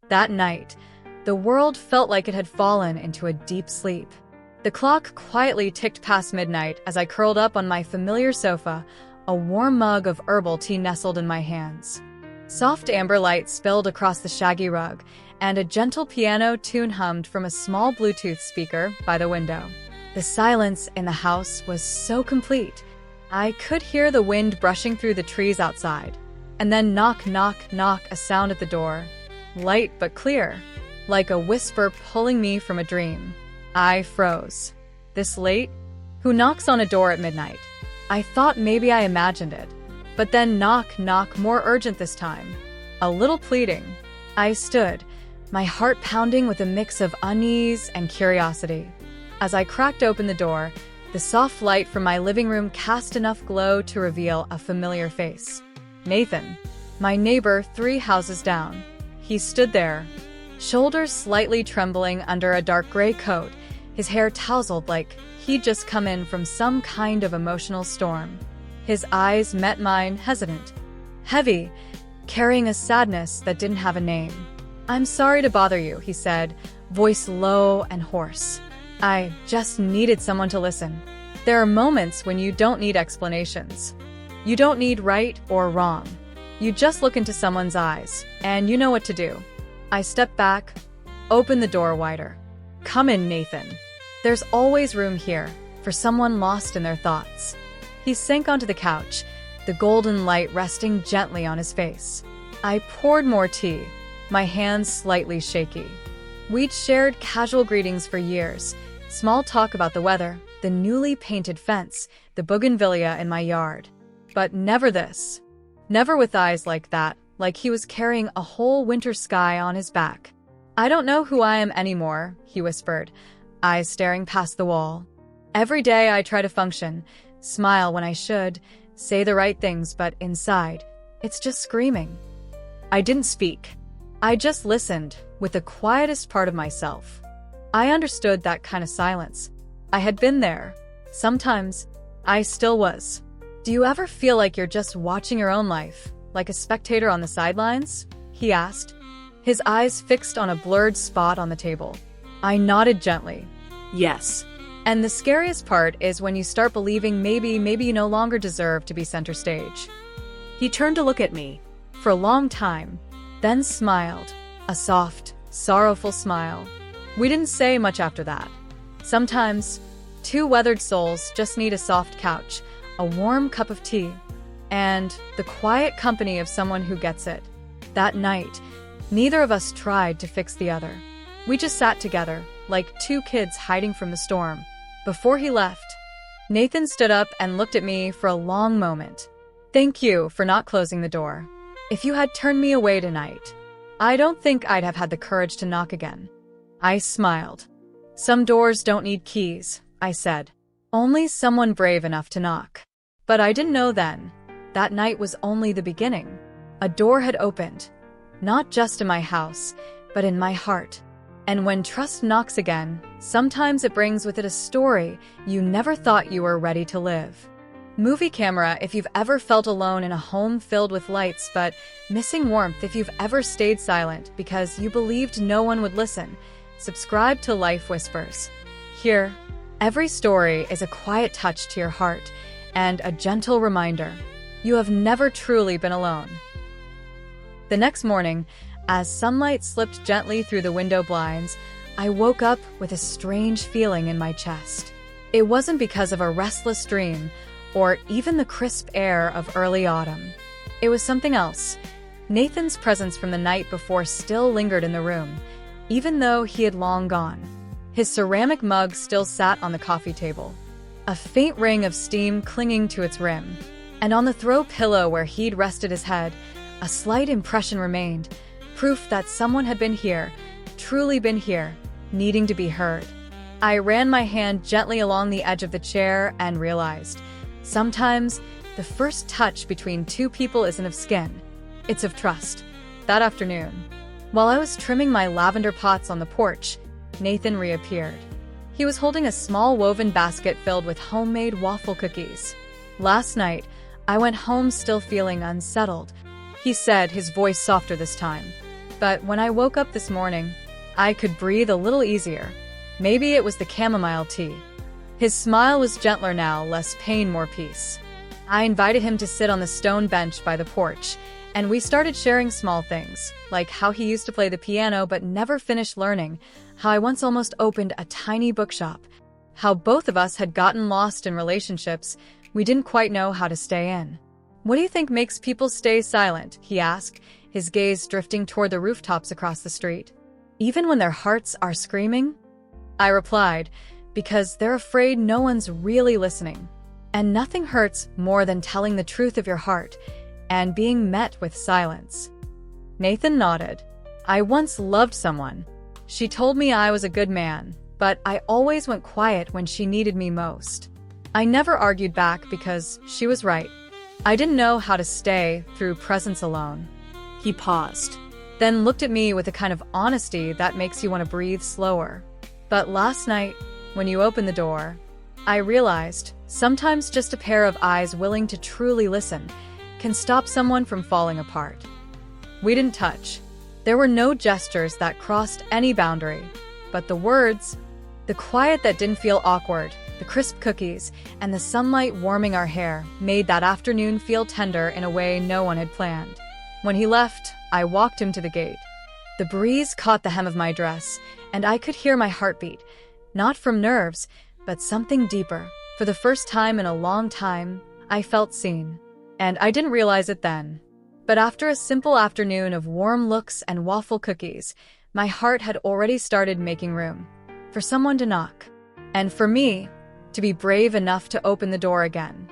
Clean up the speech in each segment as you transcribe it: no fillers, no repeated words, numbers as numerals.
That night, the world felt like it had fallen into a deep sleep. The clock quietly ticked past midnight as I curled up on my familiar sofa, a warm mug of herbal tea nestled in my hands. Soft amber light spilled across the shaggy rug, and a gentle piano tune hummed from a small Bluetooth speaker by the window. The silence in the house was so complete. I could hear the wind brushing through the trees outside. And then knock, knock, knock, a sound at the door. Light but clear, like a whisper pulling me from a dream. I froze. This late? Who knocks on a door at midnight? I thought maybe I imagined it. But then knock, knock, more urgent this time. A little pleading. I stood, my heart pounding with a mix of unease and curiosity. As I cracked open the door, the soft light from my living room cast enough glow to reveal a familiar face. Nathan, my neighbor 3 houses down. He stood there, shoulders slightly trembling under a dark gray coat, his hair tousled like he'd just come in from some kind of emotional storm. His eyes met mine, hesitant, heavy, carrying a sadness that didn't have a name. "I'm sorry to bother you," he said, voice low and hoarse. "I just needed someone to listen." There are moments when you don't need explanations. You don't need right or wrong. You just look into someone's eyes, and you know what to do. I stepped back, opened the door wider. "Come in, Nathan. There's always room here for someone lost in their thoughts." He sank onto the couch, the golden light resting gently on his face. I poured more tea, my hands slightly shaky. We'd shared casual greetings for years, small talk about the weather, the newly painted fence, the bougainvillea in my yard. But never this. Never with eyes like that, like he was carrying a whole winter sky on his back. "I don't know who I am anymore," he whispered, eyes staring past the wall. "Every day I try to function, smile when I should, say the right things, but inside, it's just screaming." I didn't speak. I just listened, with the quietest part of myself. I understood that kind of silence. I had been there. Sometimes, I still was. "Do you ever feel like you're just watching your own life, like a spectator on the sidelines?" he asked, his eyes fixed on a blurred spot on the table. I nodded gently. "Yes." And the scariest part is when you start believing maybe you no longer deserve to be center stage. He turned to look at me, for a long time, then smiled, a soft, sorrowful smile. We didn't say much after that. Sometimes, 2 weathered souls just need a soft couch, a warm cup of tea, and the quiet company of someone who gets it. That night, neither of us tried to fix the other. We just sat together, like 2 kids hiding from the storm. Before he left, Nathan stood up and looked at me for a long moment. "Thank you for not closing the door. If you had turned me away tonight, I don't think I'd have had the courage to knock again." I smiled. "Some doors don't need keys," I said. "Only someone brave enough to knock." But I didn't know then. That night was only the beginning. A door had opened, not just in my house, but in my heart. And when trust knocks again, sometimes it brings with it a story you never thought you were ready to live. Movie camera if you've ever felt alone in a home filled with lights but missing warmth, if you've ever stayed silent because you believed no one would listen. Subscribe to Life Whispers. Here, every story is a quiet touch to your heart and a gentle reminder you have never truly been alone. The next morning, as sunlight slipped gently through the window blinds, I woke up with a strange feeling in my chest. It wasn't because of a restless dream or even the crisp air of early autumn. It was something else. Nathan's presence from the night before still lingered in the room, even though he had long gone. His ceramic mug still sat on the coffee table, a faint ring of steam clinging to its rim. And on the throw pillow where he'd rested his head, a slight impression remained, proof that someone had been here, truly been here, needing to be heard. I ran my hand gently along the edge of the chair and realized, sometimes the first touch between 2 people isn't of skin, it's of trust. That afternoon, while I was trimming my lavender pots on the porch, Nathan reappeared. He was holding a small woven basket filled with homemade waffle cookies. "Last night, I went home still feeling unsettled," he said, his voice softer this time. But when I woke up this morning, I could breathe a little easier. Maybe it was the chamomile tea. His smile was gentler now, less pain, more peace. I invited him to sit on the stone bench by the porch, and we started sharing small things, like how he used to play the piano but never finished learning, how I once almost opened a tiny bookshop, how both of us had gotten lost in relationships we didn't quite know how to stay in. "What do you think makes people stay silent?" he asked, his gaze drifting toward the rooftops across the street. "Even when their hearts are screaming?" I replied, "Because they're afraid no one's really listening. And nothing hurts more than telling the truth of your heart and being met with silence." Nathan nodded. "I once loved someone. She told me I was a good man, but I always went quiet when she needed me most. I never argued back because she was right. I didn't know how to stay through presence alone." He paused, then looked at me with a kind of honesty that makes you want to breathe slower. "But last night, when you opened the door, I realized sometimes just a pair of eyes willing to truly listen can stop someone from falling apart." We didn't touch. There were no gestures that crossed any boundary, but the words, the quiet that didn't feel awkward, the crisp cookies, and the sunlight warming our hair made that afternoon feel tender in a way no one had planned. When he left, I walked him to the gate. The breeze caught the hem of my dress, and I could hear my heartbeat, not from nerves, but something deeper. For the first time in a long time, I felt seen. And I didn't realize it then. But after a simple afternoon of warm looks and waffle cookies, my heart had already started making room for someone to knock. And for me, to be brave enough to open the door again.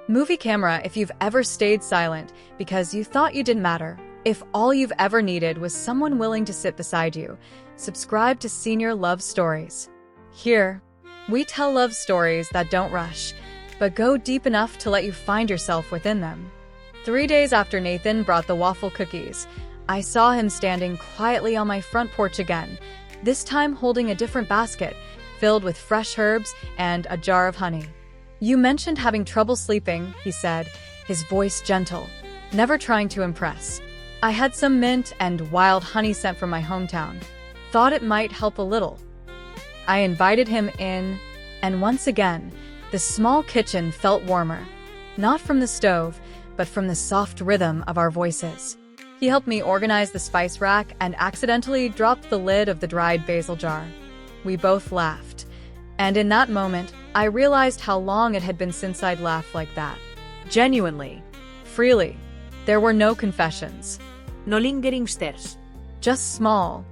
Movie camera, if you've ever stayed silent because you thought you didn't matter, if all you've ever needed was someone willing to sit beside you, subscribe to Senior Love Stories. Here, we tell love stories that don't rush, but go deep enough to let you find yourself within them. 3 days after Nathan brought the waffle cookies, I saw him standing quietly on my front porch again, this time holding a different basket, filled with fresh herbs and a jar of honey. "You mentioned having trouble sleeping," he said, his voice gentle, never trying to impress. "I had some mint and wild honey sent from my hometown. Thought it might help a little." I invited him in, and once again, the small kitchen felt warmer, not from the stove, but from the soft rhythm of our voices. He helped me organize the spice rack and accidentally dropped the lid of the dried basil jar. We both laughed, and in that moment, I realized how long it had been since I'd laughed like that. Genuinely, freely. There were no confessions. No lingering stares. Just small,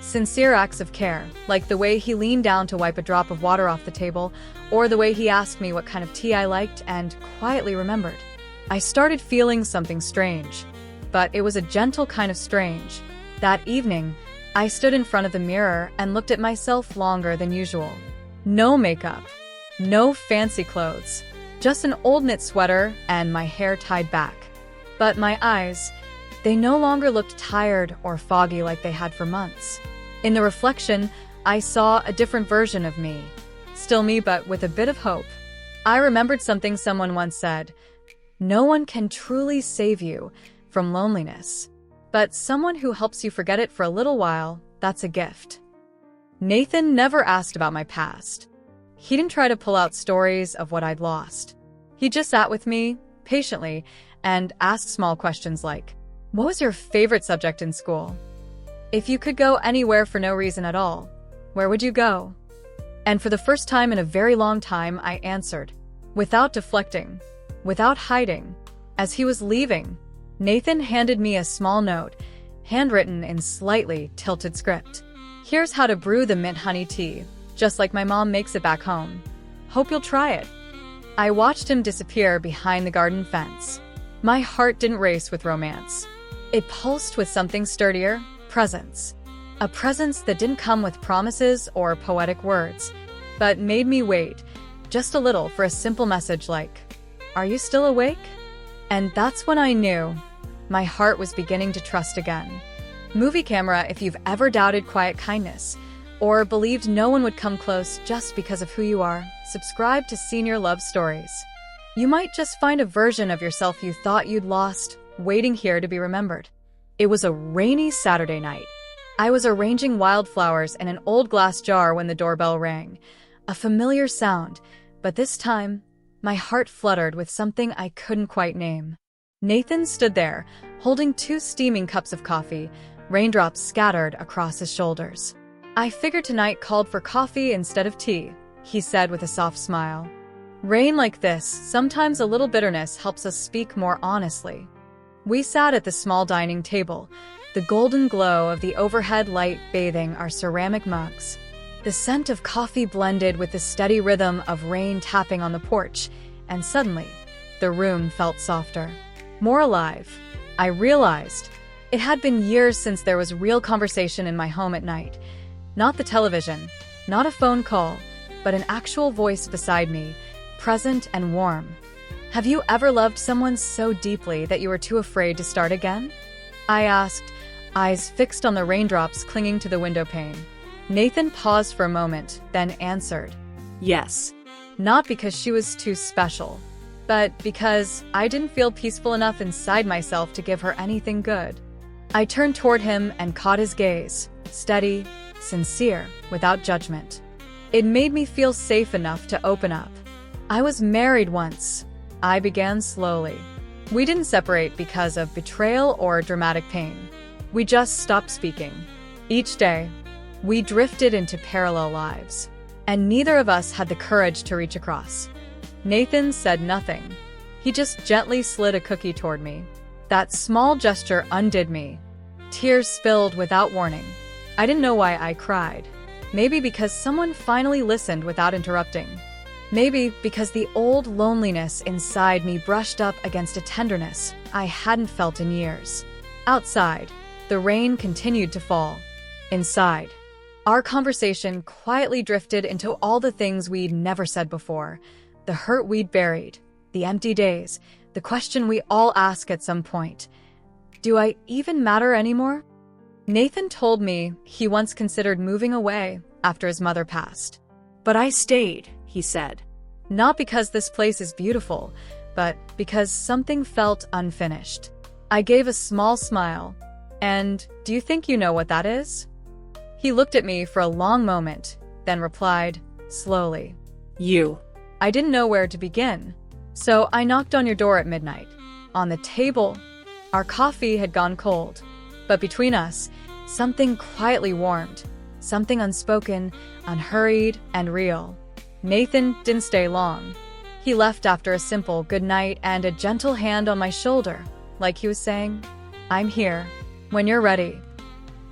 sincere acts of care, like the way he leaned down to wipe a drop of water off the table, or the way he asked me what kind of tea I liked and quietly remembered. I started feeling something strange, but it was a gentle kind of strange. That evening, I stood in front of the mirror and looked at myself longer than usual. No makeup, no fancy clothes, just an old knit sweater and my hair tied back. But my eyes, they no longer looked tired or foggy like they had for months. In the reflection, I saw a different version of me. Still me, but with a bit of hope. I remembered something someone once said: "No one can truly save you from loneliness, but someone who helps you forget it for a little while, that's a gift." Nathan never asked about my past. He didn't try to pull out stories of what I'd lost. He just sat with me, patiently, and asked small questions like, "What was your favorite subject in school? If you could go anywhere for no reason at all, where would you go?" And for the first time in a very long time, I answered, without deflecting, without hiding. As he was leaving, Nathan handed me a small note, handwritten in slightly tilted script. "Here's how to brew the mint honey tea, just like my mom makes it back home. Hope you'll try it." I watched him disappear behind the garden fence. My heart didn't race with romance. It pulsed with something sturdier, presence. A presence that didn't come with promises or poetic words, but made me wait, just a little, for a simple message like, "Are you still awake?" And that's when I knew my heart was beginning to trust again. Movie camera, if you've ever doubted quiet kindness, or believed no one would come close just because of who you are, subscribe to Senior Love Stories. You might just find a version of yourself you thought you'd lost, waiting here to be remembered. It was a rainy Saturday night. I was arranging wildflowers in an old glass jar when the doorbell rang. A familiar sound, but this time, my heart fluttered with something I couldn't quite name. Nathan stood there, holding 2 steaming cups of coffee, raindrops scattered across his shoulders. "I figured tonight called for coffee instead of tea," he said with a soft smile. "Rain like this, sometimes a little bitterness helps us speak more honestly." We sat at the small dining table, the golden glow of the overhead light bathing our ceramic mugs. The scent of coffee blended with the steady rhythm of rain tapping on the porch, and suddenly, the room felt softer, more alive. I realized it had been years since there was real conversation in my home at night. Not the television, not a phone call, but an actual voice beside me, present and warm. "Have you ever loved someone so deeply that you were too afraid to start again?" I asked, eyes fixed on the raindrops clinging to the window pane. Nathan paused for a moment, then answered, Yes. Not because she was too special, but because I didn't feel peaceful enough inside myself to give her anything good. I turned toward him and caught his gaze, steady, sincere, without judgment. It made me feel safe enough to open up. "I was married once," I began slowly. "We didn't separate because of betrayal or dramatic pain. We just stopped speaking. Each day, we drifted into parallel lives, and neither of us had the courage to reach across." Nathan said nothing. He just gently slid a cookie toward me. That small gesture undid me. Tears spilled without warning. I didn't know why I cried. Maybe because someone finally listened without interrupting. Maybe because the old loneliness inside me brushed up against a tenderness I hadn't felt in years. Outside, the rain continued to fall. Inside, our conversation quietly drifted into all the things we'd never said before. The hurt we'd buried, the empty days, the question we all ask at some point. Do I even matter anymore? Nathan told me he once considered moving away after his mother passed. But I stayed, he said. Not because this place is beautiful, but because something felt unfinished. I gave a small smile. "And do you think you know what that is?" He looked at me for a long moment, then replied, slowly, You. I didn't know where to begin, so I knocked on your door at midnight. On the table, our coffee had gone cold, but between us, something quietly warmed, something unspoken, unhurried, and real. Nathan didn't stay long. He left after a simple good night and a gentle hand on my shoulder, like he was saying, "I'm here when you're ready."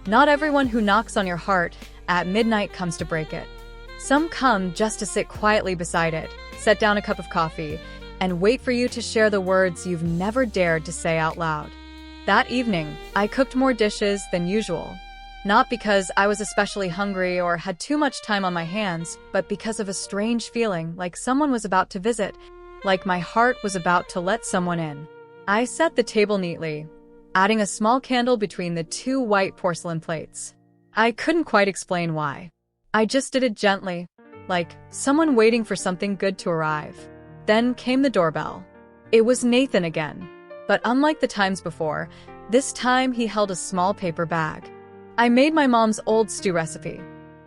Not everyone who knocks on your heart at midnight comes to break it. Some come just to sit quietly beside it, set down a cup of coffee, and wait for you to share the words you've never dared to say out loud. That evening, I cooked more dishes than usual. Not because I was especially hungry or had too much time on my hands, but because of a strange feeling like someone was about to visit, like my heart was about to let someone in. I set the table neatly, adding a small candle between the 2 white porcelain plates. I couldn't quite explain why. I just did it gently, like someone waiting for something good to arrive. Then came the doorbell. It was Nathan again, but unlike the times before, this time he held a small paper bag. "I made my mom's old stew recipe.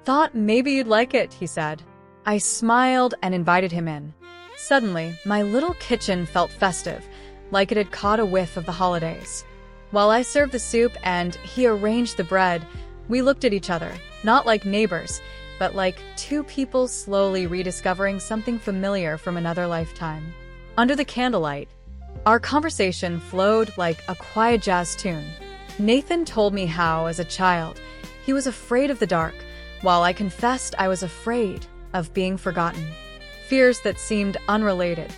Thought maybe you'd like it," he said. I smiled and invited him in. Suddenly, my little kitchen felt festive, like it had caught a whiff of the holidays. While I served the soup and he arranged the bread, we looked at each other, not like neighbors, but like 2 people slowly rediscovering something familiar from another lifetime. Under the candlelight, our conversation flowed like a quiet jazz tune. Nathan told me how, as a child, he was afraid of the dark, while I confessed I was afraid of being forgotten. Fears that seemed unrelated,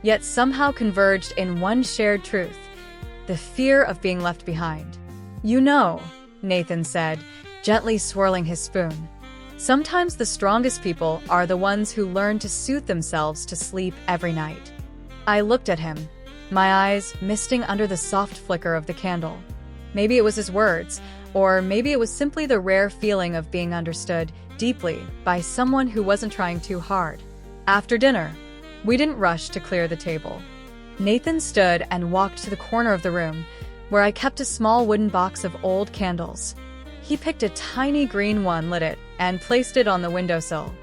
yet somehow converged in one shared truth: the fear of being left behind. "You know," Nathan said, gently swirling his spoon, "sometimes the strongest people are the ones who learn to soothe themselves to sleep every night." I looked at him, my eyes misting under the soft flicker of the candle. Maybe it was his words, or maybe it was simply the rare feeling of being understood deeply by someone who wasn't trying too hard. After dinner, we didn't rush to clear the table. Nathan stood and walked to the corner of the room, where I kept a small wooden box of old candles. He picked a tiny green one, lit it, and placed it on the windowsill.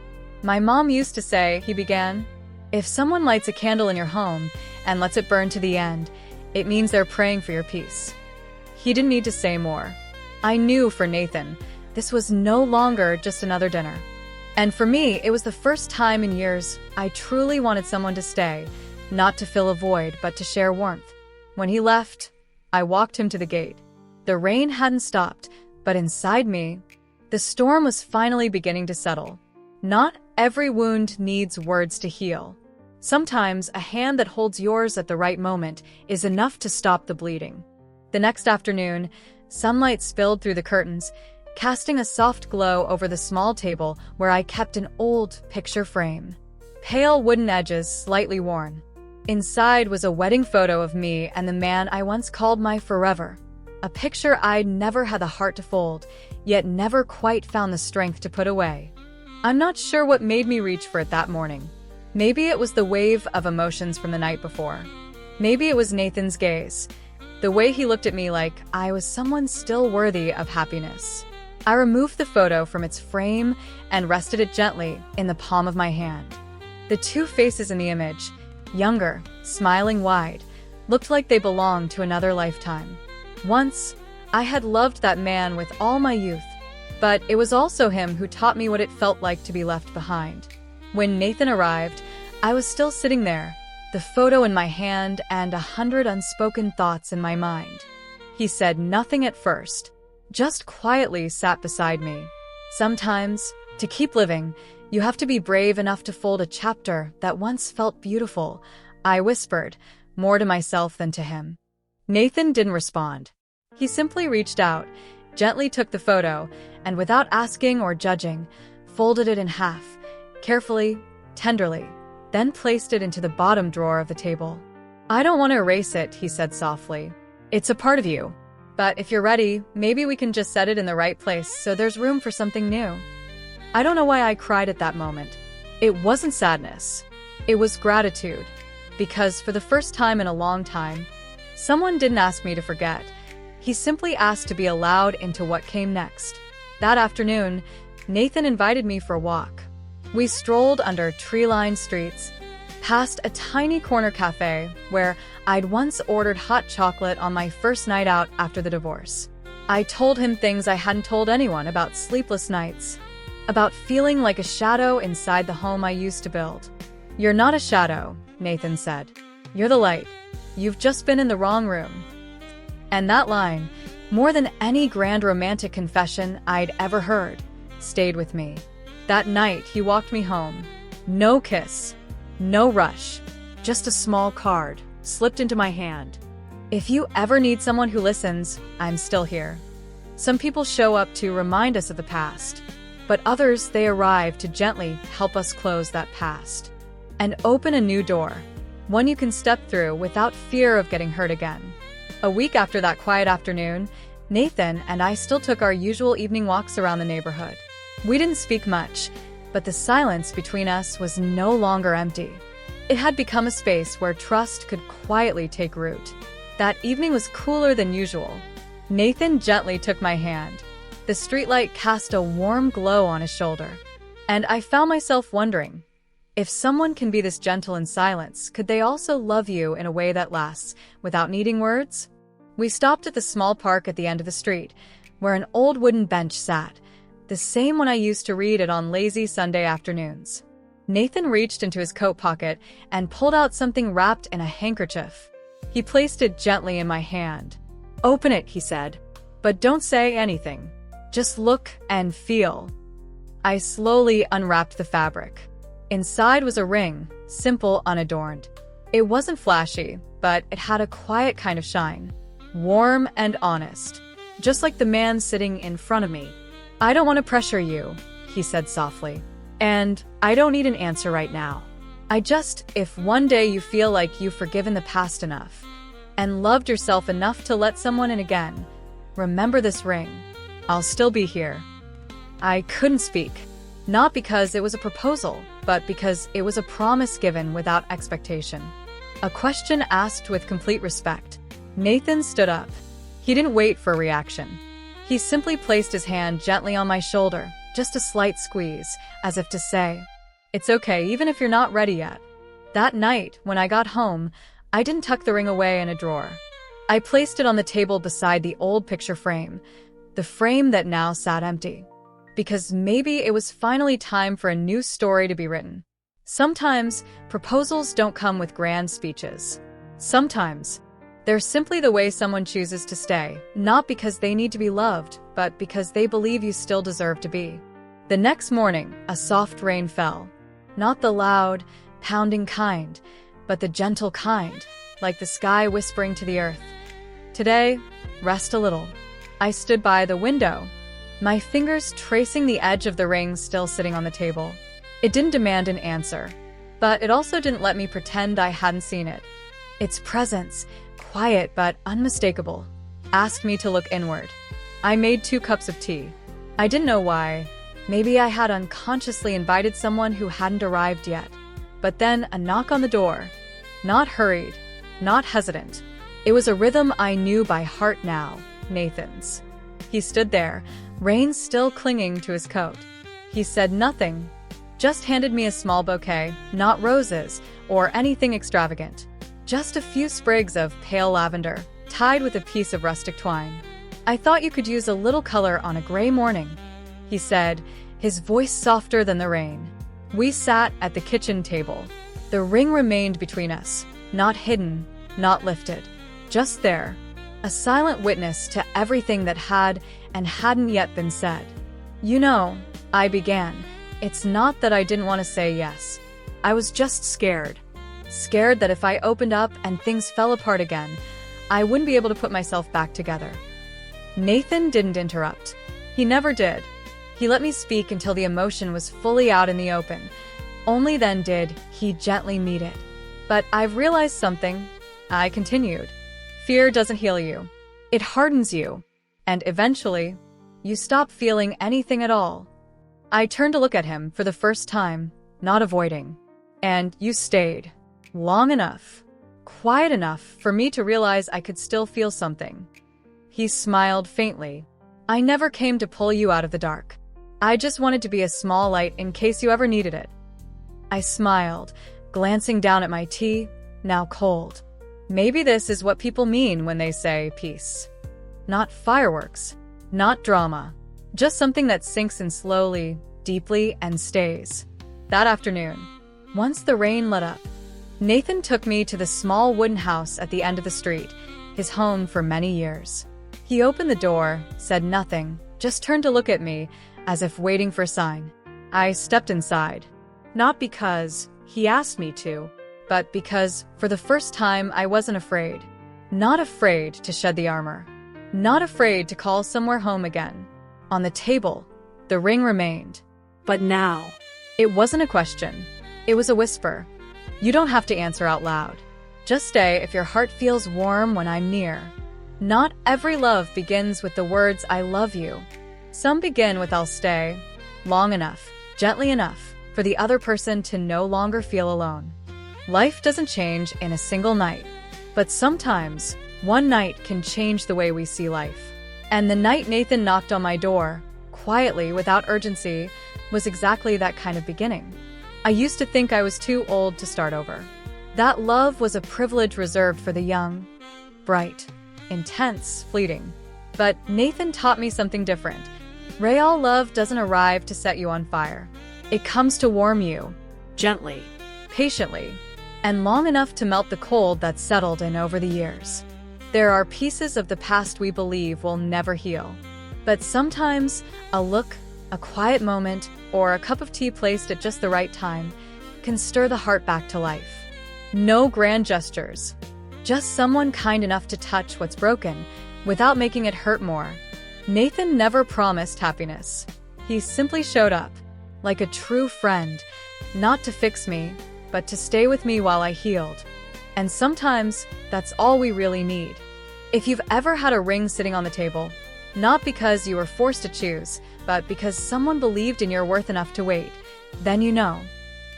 "My mom used to say," he began, "if someone lights a candle in your home and lets it burn to the end, it means they're praying for your peace." He didn't need to say more. I knew for Nathan, this was no longer just another dinner. And for me, it was the first time in years I truly wanted someone to stay, not to fill a void, but to share warmth. When he left, I walked him to the gate. The rain hadn't stopped, but inside me, the storm was finally beginning to settle. Not every wound needs words to heal. Sometimes a hand that holds yours at the right moment is enough to stop the bleeding. The next afternoon, sunlight spilled through the curtains, casting a soft glow over the small table where I kept an old picture frame. Pale wooden edges slightly worn. Inside was a wedding photo of me and the man I once called my forever. A picture I'd never had the heart to fold, yet never quite found the strength to put away. I'm not sure what made me reach for it that morning. Maybe it was the wave of emotions from the night before. Maybe it was Nathan's gaze, the way he looked at me like I was someone still worthy of happiness. I removed the photo from its frame and rested it gently in the palm of my hand. The two faces in the image, younger, smiling wide, looked like they belonged to another lifetime. Once, I had loved that man with all my youth, but it was also him who taught me what it felt like to be left behind. When Nathan arrived, I was still sitting there, the photo in my hand and 100 unspoken thoughts in my mind. He said nothing at first, just quietly sat beside me. Sometimes, to keep living, you have to be brave enough to fold a chapter that once felt beautiful, I whispered, more to myself than to him. Nathan didn't respond. He simply reached out, gently took the photo, and without asking or judging, folded it in half, carefully, tenderly, then placed it into the bottom drawer of the table. "I don't want to erase it," he said softly. "It's a part of you. But if you're ready, maybe we can just set it in the right place so there's room for something new." I don't know why I cried at that moment. It wasn't sadness. It was gratitude. Because for the first time in a long time, someone didn't ask me to forget. He simply asked to be allowed into what came next. That afternoon, Nathan invited me for a walk. We strolled under tree-lined streets, past a tiny corner cafe where I'd once ordered hot chocolate on my first night out after the divorce. I told him things I hadn't told anyone about sleepless nights, about feeling like a shadow inside the home I used to build. "You're not a shadow," Nathan said. "You're the light. You've just been in the wrong room." And that line, more than any grand romantic confession I'd ever heard, stayed with me. That night, he walked me home. No kiss, no rush, just a small card slipped into my hand. "If you ever need someone who listens, I'm still here." Some people show up to remind us of the past, but others, they arrive to gently help us close that past and open a new door, one you can step through without fear of getting hurt again. A week after that quiet afternoon, Nathan and I still took our usual evening walks around the neighborhood. We didn't speak much, but the silence between us was no longer empty. It had become a space where trust could quietly take root. That evening was cooler than usual. Nathan gently took my hand. The streetlight cast a warm glow on his shoulder, and I found myself wondering, if someone can be this gentle in silence, could they also love you in a way that lasts, without needing words? We stopped at the small park at the end of the street, where an old wooden bench sat, the same one I used to read at on lazy Sunday afternoons. Nathan reached into his coat pocket and pulled out something wrapped in a handkerchief. He placed it gently in my hand. "Open it," he said, "but don't say anything. Just look and feel." I slowly unwrapped the fabric. Inside was a ring, simple, unadorned. It wasn't flashy, but it had a quiet kind of shine, warm and honest, just like the man sitting in front of me. "I don't want to pressure you," he said softly, "and I don't need an answer right now. If one day you feel like you've forgiven the past enough and loved yourself enough to let someone in again, remember this ring. I'll still be here." I couldn't speak, not because it was a proposal, but because it was a promise given without expectation. A question asked with complete respect. Nathan stood up. He didn't wait for a reaction. He simply placed his hand gently on my shoulder, just a slight squeeze, as if to say, "It's okay, even if you're not ready yet." That night, when I got home, I didn't tuck the ring away in a drawer. I placed it on the table beside the old picture frame, the frame that now sat empty. Because maybe it was finally time for a new story to be written. Sometimes, proposals don't come with grand speeches. Sometimes, they're simply the way someone chooses to stay, not because they need to be loved, but because they believe you still deserve to be. The next morning, a soft rain fell. Not the loud, pounding kind, but the gentle kind, like the sky whispering to the earth, "Today, rest a little." I stood by the window, my fingers tracing the edge of the ring still sitting on the table. It didn't demand an answer, but it also didn't let me pretend I hadn't seen it. Its presence, quiet but unmistakable, asked me to look inward. I made 2 cups of tea. I didn't know why. Maybe I had unconsciously invited someone who hadn't arrived yet. But then a knock on the door. Not hurried, not hesitant. It was a rhythm I knew by heart now, Nathan's. He stood there, rain still clinging to his coat. He said nothing, just handed me a small bouquet, not roses or anything extravagant. Just a few sprigs of pale lavender, tied with a piece of rustic twine. "I thought you could use a little color on a gray morning," he said, his voice softer than the rain. We sat at the kitchen table. The ring remained between us, not hidden, not lifted. Just there, a silent witness to everything that had and hadn't yet been said. "You know," I began, "it's not that I didn't want to say yes. I was just scared. Scared that if I opened up and things fell apart again, I wouldn't be able to put myself back together." Nathan didn't interrupt. He never did. He let me speak until the emotion was fully out in the open. Only then did he gently meet it. "But I've realized something," I continued. "Fear doesn't heal you. It hardens you. And eventually, you stop feeling anything at all." I turned to look at him for the first time, not avoiding. "And you stayed. Long enough. Quiet enough for me to realize I could still feel something." He smiled faintly. "I never came to pull you out of the dark. I just wanted to be a small light in case you ever needed it." I smiled, glancing down at my tea, now cold. Maybe this is what people mean when they say peace. Not fireworks, not drama, just something that sinks in slowly, deeply, and stays. That afternoon, once the rain let up, Nathan took me to the small wooden house at the end of the street, his home for many years. He opened the door, said nothing, just turned to look at me, as if waiting for a sign. I stepped inside. Not because he asked me to, but because, for the first time, I wasn't afraid. Not afraid to shed the armor. Not afraid to call somewhere home again. On the table, the ring remained. But now, It wasn't a question. It was a whisper. "You don't have to answer out loud. Just stay if your heart feels warm when I'm near." Not every love begins with the words "I love you." Some begin with "I'll stay," long enough, gently enough, for the other person to no longer feel alone. Life doesn't change in a single night, but sometimes one night can change the way we see life. And the night Nathan knocked on my door, quietly, without urgency, was exactly that kind of beginning. I used to think I was too old to start over. That love was a privilege reserved for the young, bright, intense, fleeting. But Nathan taught me something different. Real love doesn't arrive to set you on fire. It comes to warm you, gently, patiently, and long enough to melt the cold that's settled in over the years. There are pieces of the past we believe will never heal. But sometimes a look, a quiet moment, or a cup of tea placed at just the right time can stir the heart back to life. No grand gestures, just someone kind enough to touch what's broken without making it hurt more. Nathan never promised happiness. He simply showed up, like a true friend, not to fix me, but to stay with me while I healed. And sometimes that's all we really need. If you've ever had a ring sitting on the table, not because you were forced to choose, but because someone believed in your worth enough to wait, then you know.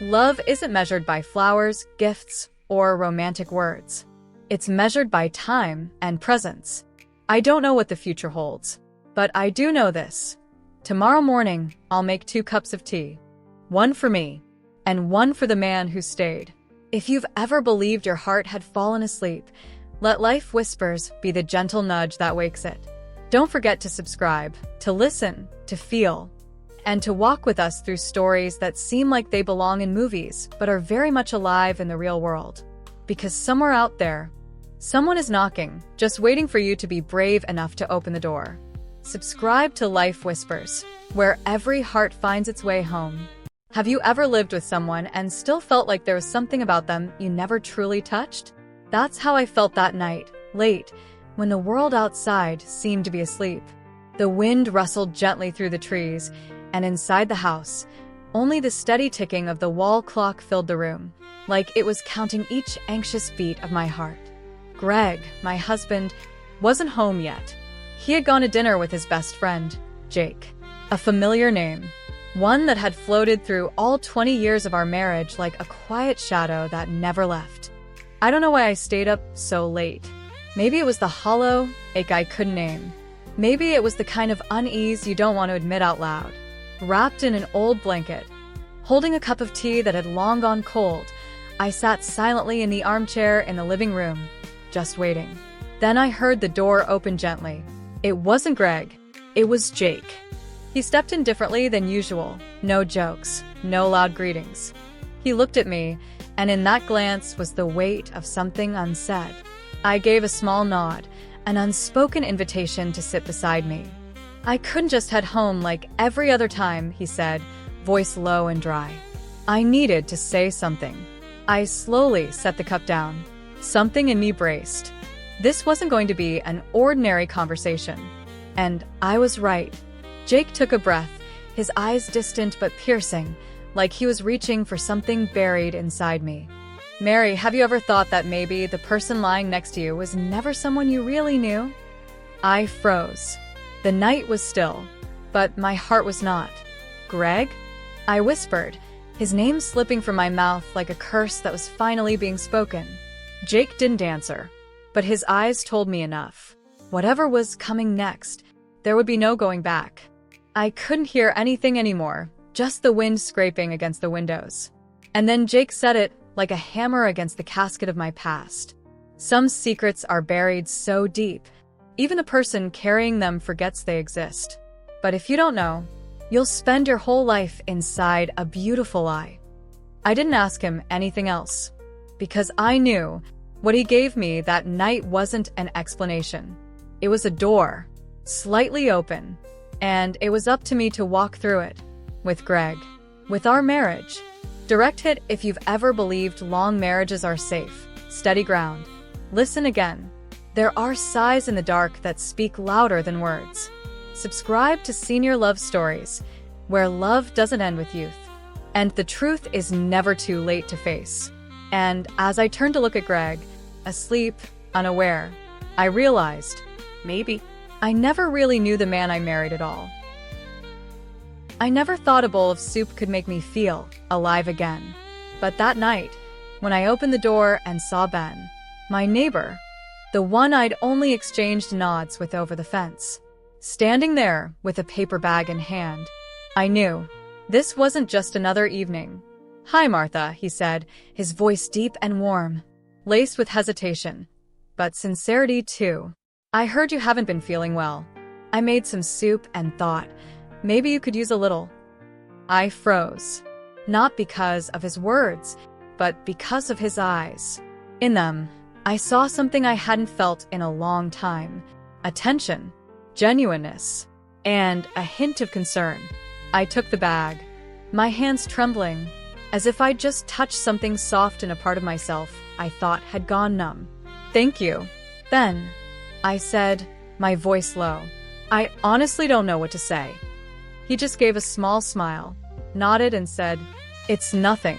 Love isn't measured by flowers, gifts, or romantic words. It's measured by time and presence. I don't know what the future holds, but I do know this. Tomorrow morning, I'll make 2 cups of tea. One for me, and one for the man who stayed. If you've ever believed your heart had fallen asleep, let Life Whispers be the gentle nudge that wakes it. Don't forget to subscribe, to listen, to feel, and to walk with us through stories that seem like they belong in movies but are very much alive in the real world. Because somewhere out there, someone is knocking, just waiting for you to be brave enough to open the door. Subscribe to Life Whispers, where every heart finds its way home. Have you ever lived with someone and still felt like there was something about them you never truly touched? That's how I felt that night, late, when the world outside seemed to be asleep. The wind rustled gently through the trees, and inside the house, only the steady ticking of the wall clock filled the room, like it was counting each anxious beat of my heart. Greg, my husband, wasn't home yet. He had gone to dinner with his best friend, Jake. A familiar name, one that had floated through all 20 years of our marriage like a quiet shadow that never left. I don't know why I stayed up so late. Maybe it was the hollow ache I couldn't name. Maybe it was the kind of unease you don't want to admit out loud. Wrapped in an old blanket, holding a cup of tea that had long gone cold, I sat silently in the armchair in the living room, just waiting. Then I heard the door open gently. It wasn't Greg. It was Jake. He stepped in differently than usual. No jokes, no loud greetings. He looked at me, and in that glance was the weight of something unsaid. I gave a small nod, an unspoken invitation to sit beside me. I couldn't just head home like every other time, he said, voice low and dry. I needed to say something. I slowly set the cup down. Something in me braced. This wasn't going to be an ordinary conversation. And I was right. Jake took a breath, his eyes distant but piercing, like he was reaching for something buried inside me. Mary, have you ever thought that maybe the person lying next to you was never someone you really knew? I froze. The night was still, but my heart was not. Greg? I whispered, his name slipping from my mouth like a curse that was finally being spoken. Jake didn't answer, but his eyes told me enough. Whatever was coming next, there would be no going back. I couldn't hear anything anymore, just the wind scraping against the windows. And then Jake said it like a hammer against the casket of my past. Some secrets are buried so deep, even the person carrying them forgets they exist. But if you don't know, you'll spend your whole life inside a beautiful lie. I didn't ask him anything else, because I knew what he gave me that night wasn't an explanation. It was a door, slightly open, and it was up to me to walk through it, with Greg, with our marriage. Direct hit if you've ever believed long marriages are safe, steady ground. Listen again. There are sighs in the dark that speak louder than words. Subscribe to Senior Love Stories, where love doesn't end with youth, and the truth is never too late to face. And as I turned to look at Greg, asleep, unaware, I realized, maybe, I never really knew the man I married at all. I never thought a bowl of soup could make me feel alive again. But that night, when I opened the door and saw Ben, my neighbor, the one I'd only exchanged nods with over the fence, standing there with a paper bag in hand, I knew this wasn't just another evening. "Hi, Martha," he said, his voice deep and warm, laced with hesitation, but sincerity too. "I heard you haven't been feeling well. I made some soup and thought, maybe you could use a little." I froze, not because of his words, but because of his eyes. In them, I saw something I hadn't felt in a long time: attention, genuineness, and a hint of concern. I took the bag, my hands trembling, as if I'd just touched something soft in a part of myself I thought had gone numb. "Thank you, Ben," I said, my voice low. "I honestly don't know what to say." He just gave a small smile, nodded and said, "It's nothing.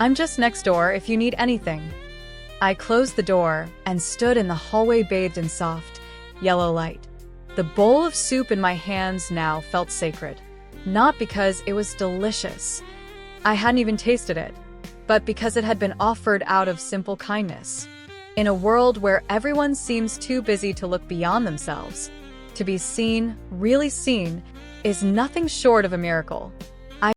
I'm just next door if you need anything." I closed the door and stood in the hallway bathed in soft, yellow light. The bowl of soup in my hands now felt sacred, not because it was delicious, I hadn't even tasted it, but because it had been offered out of simple kindness. In a world where everyone seems too busy to look beyond themselves, to be seen, really seen, is nothing short of a miracle.